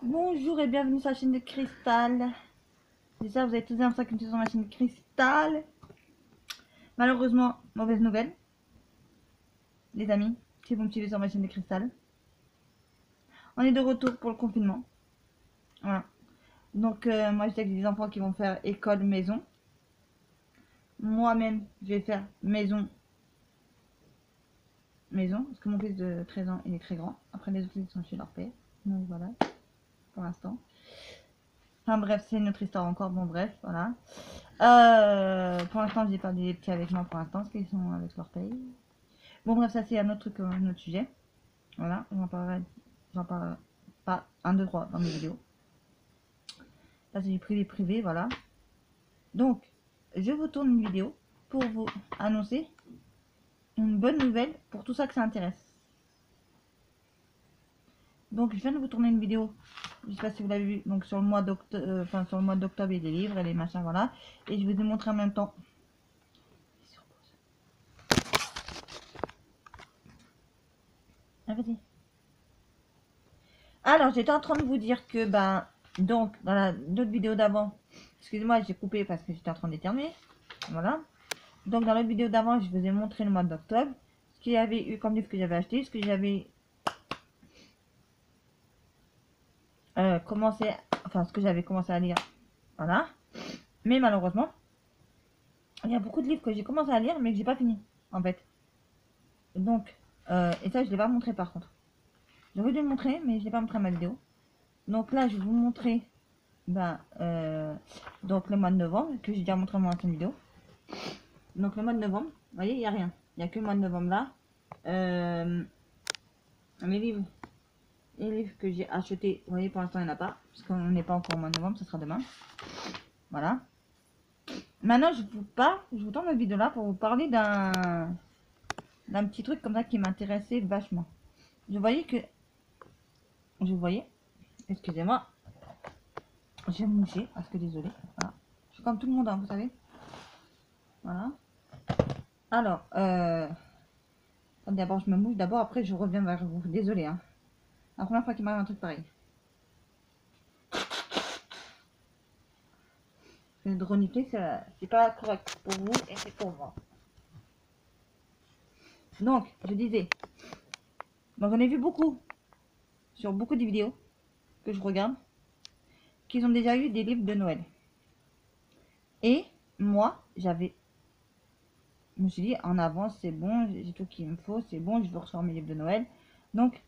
Bonjour et bienvenue sur la chaîne de Cristal. J'espère que vous avez tous un sac sur ma chaîne de Cristal. Malheureusement, mauvaise nouvelle, les amis, si vous me suivez sur ma chaîne de Cristal. On est de retour pour le confinement. Voilà. Donc, moi, je sais que j'ai des enfants qui vont faire école maison. Moi-même, je vais faire maison. Parce que mon fils de 13 ans, il est très grand. Après, les autres, ils sont chez leur père. Donc, voilà, pour l'instant. Enfin, bref, c'est une autre histoire encore. Bon, bref, voilà. Pour l'instant, j'ai pas des petits avec moi pour l'instant, parce qu'ils sont avec leur pays. Bon, bref, ça c'est un autre truc, un autre sujet. Voilà, j'en parlerai pas 1, 2, 3 dans mes vidéos. Ça c'est du privé, voilà. Donc, je vous tourne une vidéo pour vous annoncer une bonne nouvelle pour tout ça que ça intéresse. Donc, je viens de vous tourner une vidéo, je sais pas si vous l'avez vu, donc sur le mois d'octobre, sur le mois d'octobre et les livres et les machins, voilà. Et je vous ai montré en même temps. Ah, vas-y. Alors, j'étais en train de vous dire que, donc, dans la l'autre vidéo d'avant, excusez-moi, j'ai coupé parce que j'étais en train d'éternuer. Voilà. Donc, dans l'autre vidéo d'avant, je vous ai montré le mois d'octobre, ce qu'il y avait eu comme livre que j'avais acheté, ce que j'avais commencé, enfin, ce que j'avais commencé à lire. Voilà. Mais malheureusement, il y a beaucoup de livres que j'ai commencé à lire, mais que j'ai pas fini, en fait. Donc, et ça, je ne l'ai pas montré par contre. J'aurais dû le montrer, mais je ne l'ai pas montré à ma vidéo. Donc là, je vais vous montrer donc le mois de novembre, que j'ai déjà montré dans mon ancienne vidéo. Donc le mois de novembre, vous voyez, il n'y a rien. Il n'y a que le mois de novembre là. Les livres que j'ai achetés, vous voyez, pour l'instant, il n'y en a pas. Parce qu'on n'est pas encore au mois de novembre, ce sera demain. Voilà. Maintenant, je vous tourne la vidéo là pour vous parler d'un petit truc comme ça qui m'intéressait vachement. Je voyais, excusez-moi, j'ai mouché, parce que désolé. Voilà. Je suis comme tout le monde, hein, vous savez. Voilà. Alors, d'abord je me mouche, d'abord après je reviens vers vous. Désolé, hein. La première fois qu'il m'arrive un truc pareil. Le dronité, c'est pas correct pour vous et c'est pour moi. Donc, je disais, donc j'en ai vu beaucoup, sur beaucoup de vidéos que je regarde, qu'ils ont déjà eu des livres de Noël. Et moi, je me suis dit, en avance, c'est bon, j'ai tout qu'il me faut, c'est bon, je veux recevoir mes livres de Noël. Donc,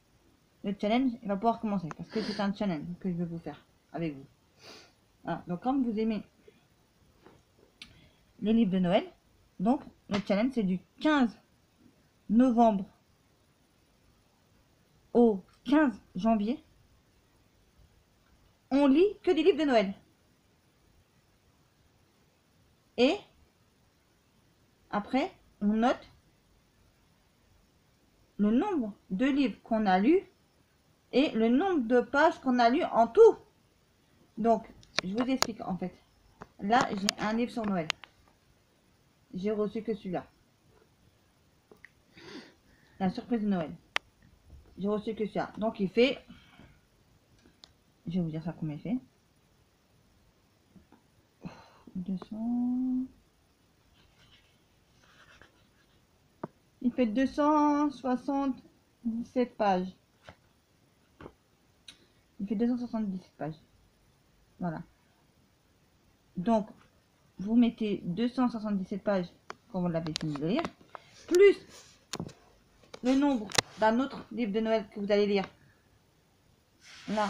le challenge, il va pouvoir commencer, parce que c'est un challenge que je vais vous faire avec vous. Voilà. Donc, comme vous aimez les livres de Noël, donc le challenge, c'est du 15 novembre au 15 janvier. On lit que des livres de Noël. Et après, on note le nombre de livres qu'on a lus et le nombre de pages qu'on a lus en tout. Donc, je vous explique en fait. Là, j'ai un livre sur Noël. J'ai reçu que celui-là. La surprise de Noël. J'ai reçu que celui-là. Donc, il fait... Je vais vous dire ça combien il fait. 200... Il fait 277 pages. Il fait 277 pages. Voilà. Donc, vous mettez 277 pages quand vous l'avez fini de lire, plus le nombre d'un autre livre de Noël que vous allez lire. Là,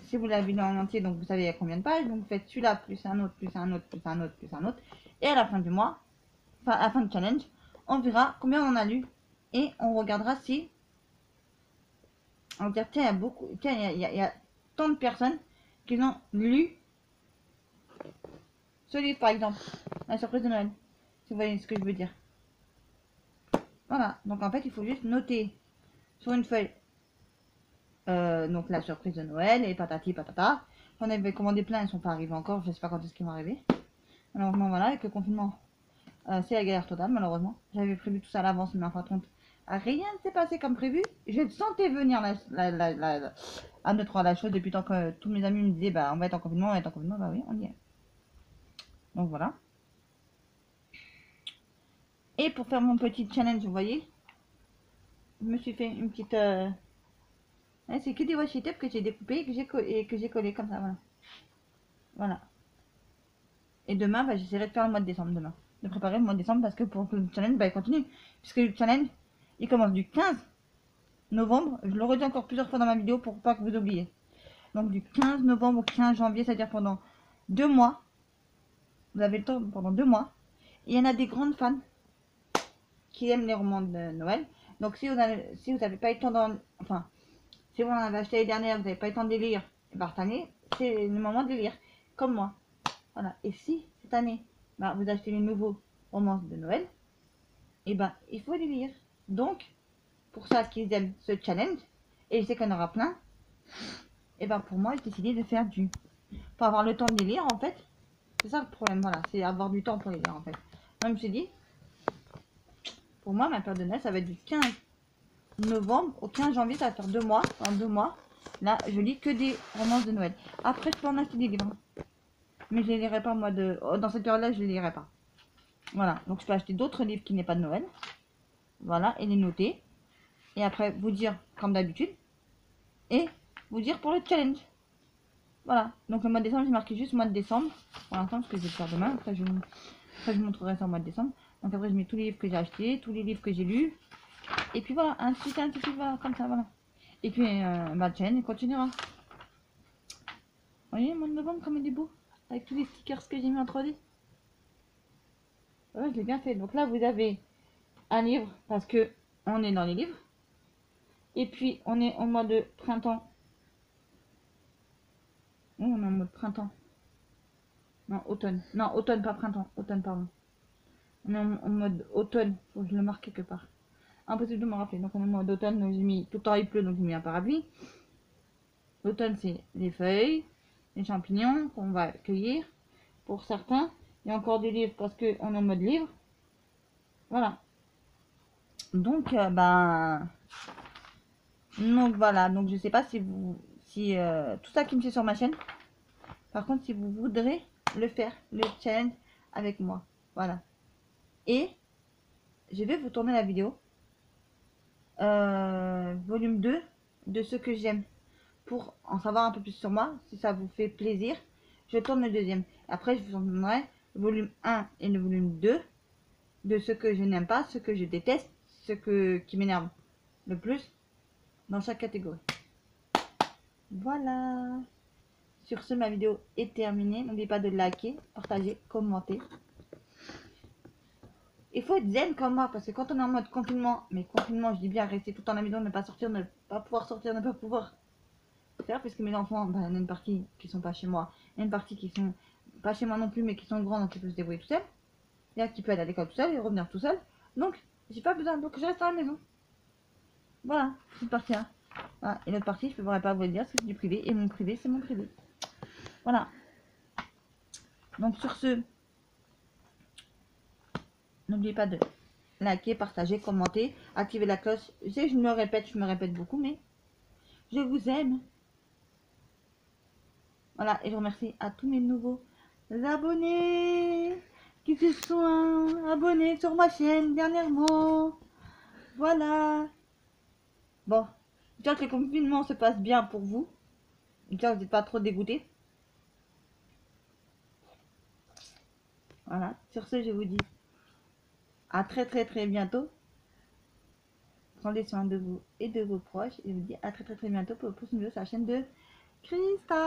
si vous l'avez lu en entier, donc vous savez il y a combien de pages. Donc, vous faites celui-là, plus un autre, plus un autre, plus un autre, plus un autre. Et à la fin du mois, enfin, à la fin du challenge, on verra combien on en a lu. Et on regardera si... On va dire, tiens, il y a beaucoup... Tiens, il y a tant de personnes qui ont lu ce livre, par exemple. La surprise de Noël. Si vous voyez ce que je veux dire. Voilà. Donc, en fait, il faut juste noter sur une feuille donc la surprise de Noël et patati patata. J'en avais commandé plein, ils sont pas arrivés encore. Je sais pas quand est-ce qu'ils vont arriver. Malheureusement, voilà, avec le confinement, c'est la galère totale, malheureusement. J'avais prévu tout ça à l'avance, mais en fin de compte, rien ne s'est passé comme prévu. Je sentais venir à notre la chose depuis tant que tous mes amis me disaient bah on va être en confinement, on va être en confinement, bah oui, on y est. Donc voilà. Et pour faire mon petit challenge, vous voyez, je me suis fait une petite... c'est que des washi tape que j'ai découpé et que j'ai collé comme ça, voilà. Voilà. Et demain, bah, j'essaierai de faire le mois de décembre demain. De préparer le mois de décembre parce que pour que le challenge, bah, il continue. Puisque le challenge, il commence du 15 novembre. Je le redis encore plusieurs fois dans ma vidéo pour pas que vous oubliez. Donc du 15 novembre au 15 janvier, c'est-à-dire pendant 2 mois. Vous avez le temps pendant 2 mois. Et il y en a des grandes fans qui aiment les romans de Noël. Donc si vous n'avez pas eu le temps enfin, si vous en avez acheté l'année dernière, vous n'avez pas eu le temps de les lire, par cette année, c'est le moment de les lire. Comme moi. Voilà. Et si cette année, bah, vous achetez les nouveaux romans de Noël, et ben il faut les lire. Donc, pour ça qu'ils aiment ce challenge, et je sais qu'il y en aura plein, et ben pour moi, j'ai décidé de faire pour avoir le temps de les lire en fait. C'est ça le problème, voilà, c'est avoir du temps pour les lire en fait. Moi, je me suis dit, pour moi, ma période de Noël, ça va être du 15 novembre au 15 janvier, ça va faire 2 mois. En 2 mois, là, je lis que des romances de Noël. Après, je peux en acheter des livres. Mais je les lirai pas, moi, dans cette période-là, je les lirai pas. Voilà, donc je peux acheter d'autres livres qui n'est pas de Noël. Voilà, et les noter. Et après, vous dire, comme d'habitude. Et vous dire pour le challenge. Voilà, donc le mois de décembre, j'ai marqué juste mois de décembre. Pour l'instant, parce que je vais le faire demain. Après, je vous montrerai ça au mois de décembre. Donc après, je mets tous les livres que j'ai achetés, tous les livres que j'ai lus. Et puis voilà, ainsi de suite, voilà, comme ça, voilà. Et puis, ma chaîne continuera. Vous voyez, le mois de novembre, comme il est beau. Avec tous les stickers que j'ai mis en 3D. Ouais, je l'ai bien fait. Donc là, vous avez un livre, parce que on est dans les livres. Et puis, on est en mode printemps. Oh, on est en mode printemps. Non, automne. Non, automne, pas printemps. Automne, pardon. On est en mode automne. Faut que je le marque quelque part. Impossible de me rappeler. Donc, on est en mode automne. Donc, j'ai mis tout le temps il pleut. Donc, j'ai mis un parapluie. L'automne, c'est les feuilles, les champignons qu'on va cueillir. Pour certains, il y a encore des livres parce qu'on est en mode livre. Voilà. Donc, donc voilà. Donc, je sais pas si tout ça qui me fait sur ma chaîne. Par contre, si vous voudrez le faire, le challenge avec moi. Voilà. Et je vais vous tourner la vidéo. Volume 2 de ce que j'aime. Pour en savoir un peu plus sur moi, si ça vous fait plaisir, je tourne le deuxième. Après, je vous en donnerai le volume 1 et le volume 2 de ce que je n'aime pas, ce que je déteste, qui m'énerve le plus dans chaque catégorie. Voilà. Sur ce, ma vidéo est terminée. N'oubliez pas de liker, partager, commenter. Il faut être zen comme moi, parce que quand on est en mode confinement, mais confinement, je dis bien rester tout le temps à la maison, ne pas sortir, ne pas pouvoir sortir, ne pas pouvoir faire, parce que mes enfants, il y en a une partie qui sont pas chez moi, il y a une partie qui sont pas chez moi non plus, mais qui sont grands, donc ils peuvent se débrouiller tout seul. Il y a qui peut aller à l'école tout seul et revenir tout seul. Donc, j'ai pas besoin, donc je reste à la maison. Voilà, cette partie-là. Voilà. Et l'autre partie, je ne pourrais pas vous le dire, c'est du privé, et mon privé, c'est mon privé. Voilà. Donc sur ce, n'oubliez pas de liker, partager, commenter, activer la cloche. Je sais, je me répète beaucoup, mais je vous aime. Voilà, et je remercie à tous mes nouveaux abonnés qui se sont abonnés sur ma chaîne dernièrement. Voilà. Bon, j'espère que le confinement se passe bien pour vous. J'espère que vous n'êtes pas trop dégoûtés. Voilà, sur ce, je vous dis à très bientôt. Prenez soin de vous et de vos proches. Et je vous dis à très bientôt pour une prochaine vidéo sur la chaîne de Cristal.